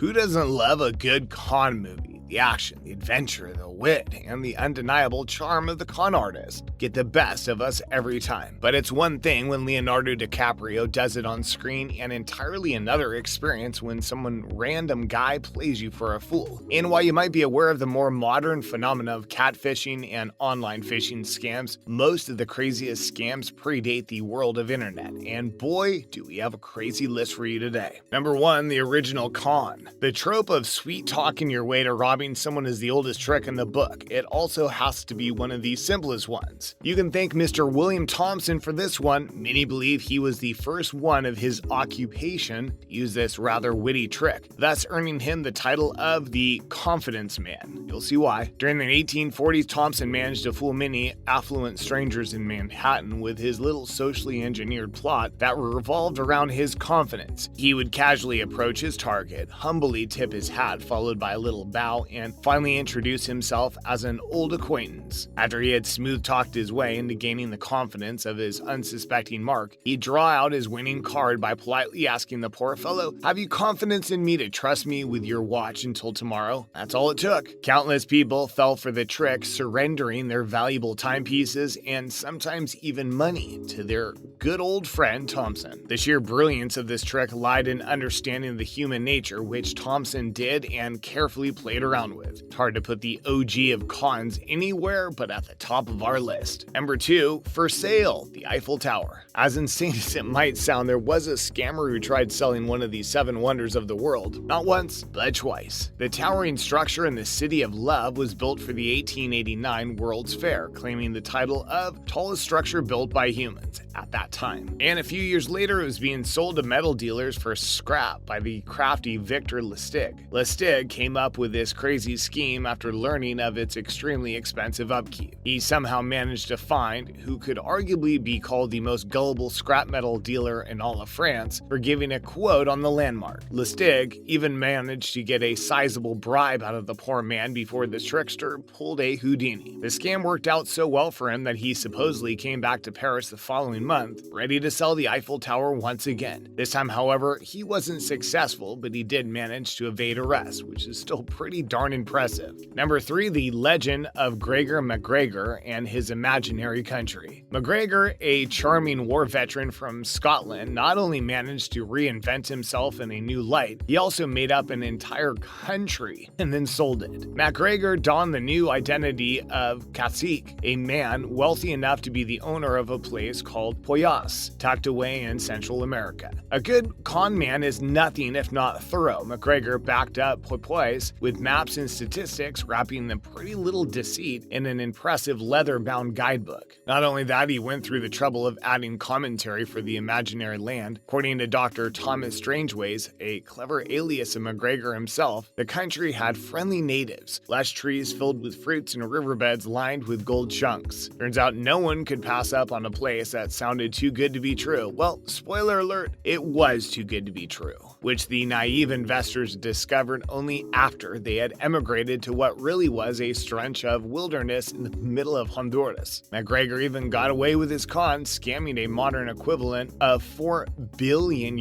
Who doesn't love a good con movie? The action, the adventure, the wit, and the undeniable charm of the con artist get the best of us every time. But it's one thing when Leonardo DiCaprio does it on screen, and entirely another experience when some random guy plays you for a fool. And while you might be aware of the more modern phenomena of catfishing and online phishing scams, most of the craziest scams predate the world of internet. And boy, do we have a crazy list for you today. Number 1, the original con. The trope of sweet talking your way to robbing someone is the oldest trick in the book. It also has to be one of the simplest ones. You can thank Mr. William Thompson for this one. Many believe he was the first one of his occupation to use this rather witty trick, thus earning him the title of the Confidence Man. You'll see why. During the 1840s, Thompson managed to fool many affluent strangers in Manhattan with his little socially engineered plot that revolved around his confidence. He would casually approach his target, humbly tip his hat, followed by a little bow, and finally introduce himself as an old acquaintance. After he had smooth-talked his way into gaining the confidence of his unsuspecting mark, he'd draw out his winning card by politely asking the poor fellow, "Have you confidence in me to trust me with your watch until tomorrow?" That's all it took. Countless people fell for the trick, surrendering their valuable timepieces and sometimes even money to their good old friend Thompson. The sheer brilliance of this trick lied in understanding the human nature, which Thompson did and carefully played around with. It's hard to put the OG of cons anywhere but at the top of our list. Number 2, for sale, the Eiffel Tower. As insane as it might sound, there was a scammer who tried selling one of the 7 wonders of the world. Not once, but twice. The towering structure in the City of Love was built for the 1889 World's Fair, claiming the title of tallest structure built by humans at that time. And a few years later, it was being sold to metal dealers for scrap by the crafty Victor Lustig. Lustig came up with this crazy scheme after learning of its extremely expensive upkeep. He somehow managed to find who could arguably be called the most gullible scrap metal dealer in all of France for giving a quote on the landmark. Lustig even managed to get a sizable bribe out of the poor man before the trickster pulled a Houdini. The scam worked out so well for him that he supposedly came back to Paris the following month, ready to sell the Eiffel Tower once again. This time, however, he wasn't successful, but he did manage to evade arrest, which is still pretty darn impressive. Number 3, the legend of Gregor MacGregor and his imaginary country. MacGregor, a charming war veteran from Scotland, not only managed to reinvent himself in a new light, he also made up an entire country and then sold it. MacGregor donned the new identity of cacique, a man wealthy enough to be the owner of a place called Poyas, tucked away in Central America. A good con man is nothing if not thorough. MacGregor backed up Poyas with maps and statistics, wrapping the pretty little deceit in an impressive leather-bound guidebook. Not only that, he went through the trouble of adding commentary for the imaginary land. According to Dr. Thomas Strangeways, a clever alias of MacGregor himself, the country had friendly natives, lush trees filled with fruits and riverbeds lined with gold chunks. Turns out no one could pass up on a place that sounded too good to be true. Well, spoiler alert, it was too good to be true, which the naive investors discovered only after they had emigrated to what really was a stretch of wilderness in the middle of Honduras. MacGregor even got away with his con, scamming a modern equivalent of €4 billion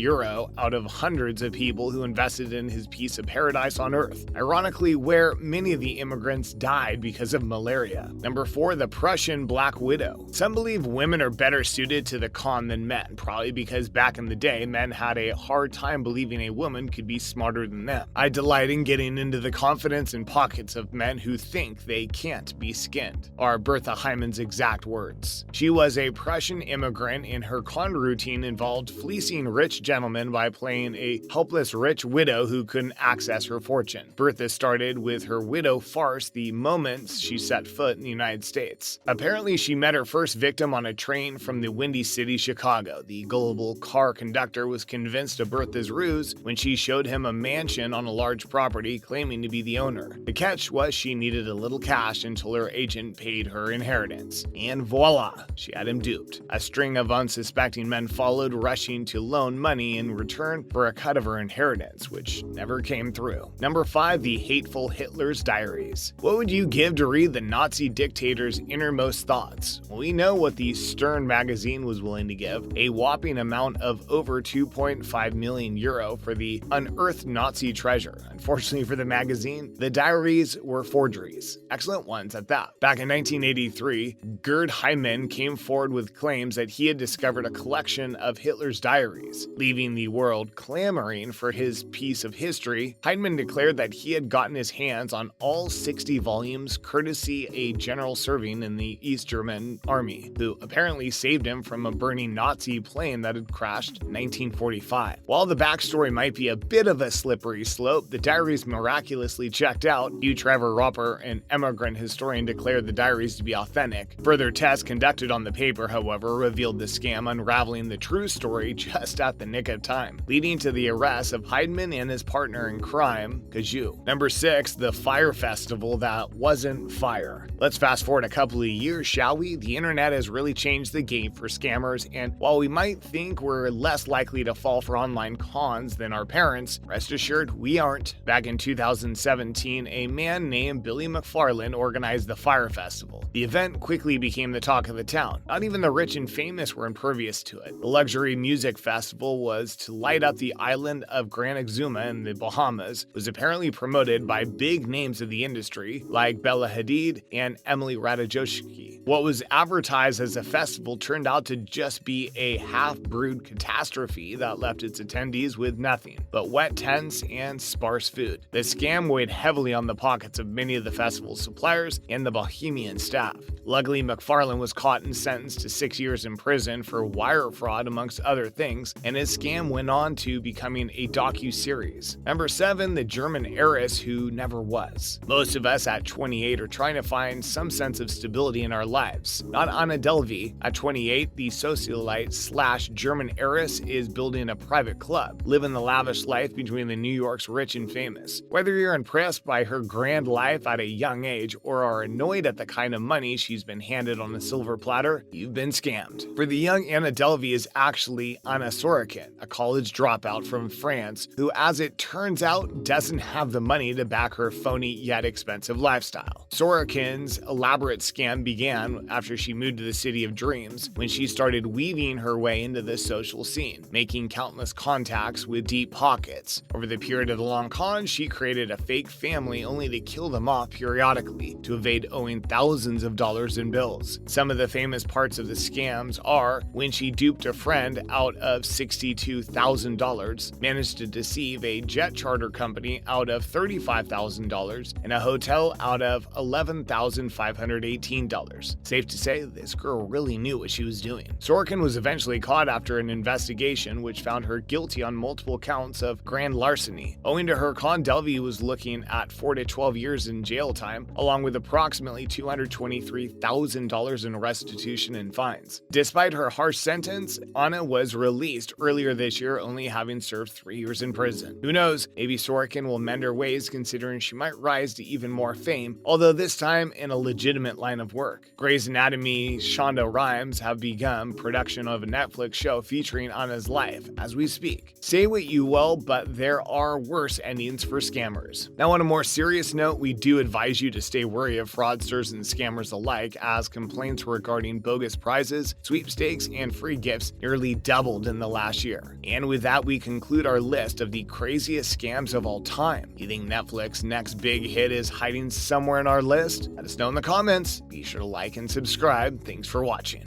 out of hundreds of people who invested in his piece of paradise on Earth, ironically where many of the immigrants died because of malaria. Number 4, the Prussian Black Widow. Some believe women are better suited to the con than men, probably because back in the day, men had a hard time believing a woman could be smarter than them. I delight in getting into the confidence and pockets of men who think they can't be skinned, are Bertha Hyman's exact words. She was a Prussian immigrant, and her con routine involved fleecing rich gentlemen by playing a helpless rich widow who couldn't access her fortune. Bertha started with her widow farce the moment she set foot in the United States. Apparently, she met her first victim on a train from the Windy City, Chicago. The gullible car conductor was convinced of Bertha's ruse when she showed him a mansion on a large property, claiming to be the the owner. The catch was she needed a little cash until her agent paid her inheritance. And voila, she had him duped. A string of unsuspecting men followed, rushing to loan money in return for a cut of her inheritance, which never came through. Number 5. The hateful Hitler's Diaries. What would you give to read the Nazi dictator's innermost thoughts? Well, we know what the Stern magazine was willing to give, a whopping amount of over 2.5 million euro for the unearthed Nazi treasure. Unfortunately for the magazine, the diaries were forgeries. Excellent ones at that. Back in 1983, Gerd Heimann came forward with claims that he had discovered a collection of Hitler's diaries. Leaving the world clamoring for his piece of history, Heimann declared that he had gotten his hands on all 60 volumes courtesy a general serving in the East German army, who apparently saved him from a burning Nazi plane that had crashed in 1945. While the backstory might be a bit of a slippery slope, the diaries miraculously checked out. Hugh Trevor Roper, an immigrant historian, declared the diaries to be authentic. Further tests conducted on the paper, however, revealed the scam, unraveling the true story just at the nick of time, leading to the arrest of Heimann and his partner in crime, Kaju. Number 6. The Fire Festival that wasn't fire. Let's fast forward a couple of years, shall we? The internet has really changed the game for scammers, and while we might think we're less likely to fall for online cons than our parents, rest assured we aren't. Back in 2017, a man named Billy McFarland organized the Fire Festival. The event quickly became the talk of the town. Not even the rich and famous were impervious to it. The luxury music festival was to light up the island of Gran Exuma in the Bahamas, was apparently promoted by big names of the industry like Bella Hadid and Emily Ratajkowski. What was advertised as a festival turned out to just be a half-brewed catastrophe that left its attendees with nothing but wet tents and sparse food. The scam weighed heavily on the pockets of many of the festival's suppliers and the Bohemian staff. Luckily, McFarland was caught and sentenced to 6 years in prison for wire fraud, amongst other things, and his scam went on to becoming a docu-series. Number 7. The German Heiress Who Never Was. Most of us at 28 are trying to find some sense of stability in our lives. Not Anna Delvey. At 28, the socialite / German heiress is building a private club, living the lavish life between the New York's rich and famous. Whether you're impressed by her grand life at a young age or are annoyed at the kind of money she's been handed on a silver platter, you've been scammed. For the young Anna Delvey is actually Anna Sorokin, a college dropout from France who, as it turns out, doesn't have the money to back her phony yet expensive lifestyle. Sorokin's elaborate scam began after she moved to the city of dreams, when she started weaving her way into the social scene, making countless contacts with deep pockets. Over the period of the long con, she created a fake family only to kill them off periodically to evade owing thousands of dollars in bills. Some of the famous parts of the scams are when she duped a friend out of $62,000, managed to deceive a jet charter company out of $35,000, and a hotel out of $11,518. Safe to say, this girl really knew what she was doing. Sorokin was eventually caught after an investigation which found her guilty on multiple counts of grand larceny. Owing to her con, Delvey was looking at 4 to 12 years in jail time, along with approximately $223,000 in restitution and fines. Despite her harsh sentence, Anna was released earlier this year, only having served 3 years in prison. Who knows, maybe Sorokin will mend her ways, considering she might rise to even more fame, although this time in a legitimate line of work. Grey's Anatomy Shonda Rhimes have begun production of a Netflix show featuring Anna's life as we speak. Say what you will, but there are worse endings for scammers. Now, on a more serious note, we do advise you to stay wary of fraudsters and scammers alike, as complaints regarding bogus prizes, sweepstakes, and free gifts nearly doubled in the last year. And with that, we conclude our list of the craziest scams of all time. You think Netflix's next big hit is hiding somewhere in our list? Let us know in the comments. Be sure to like and subscribe. Thanks for watching.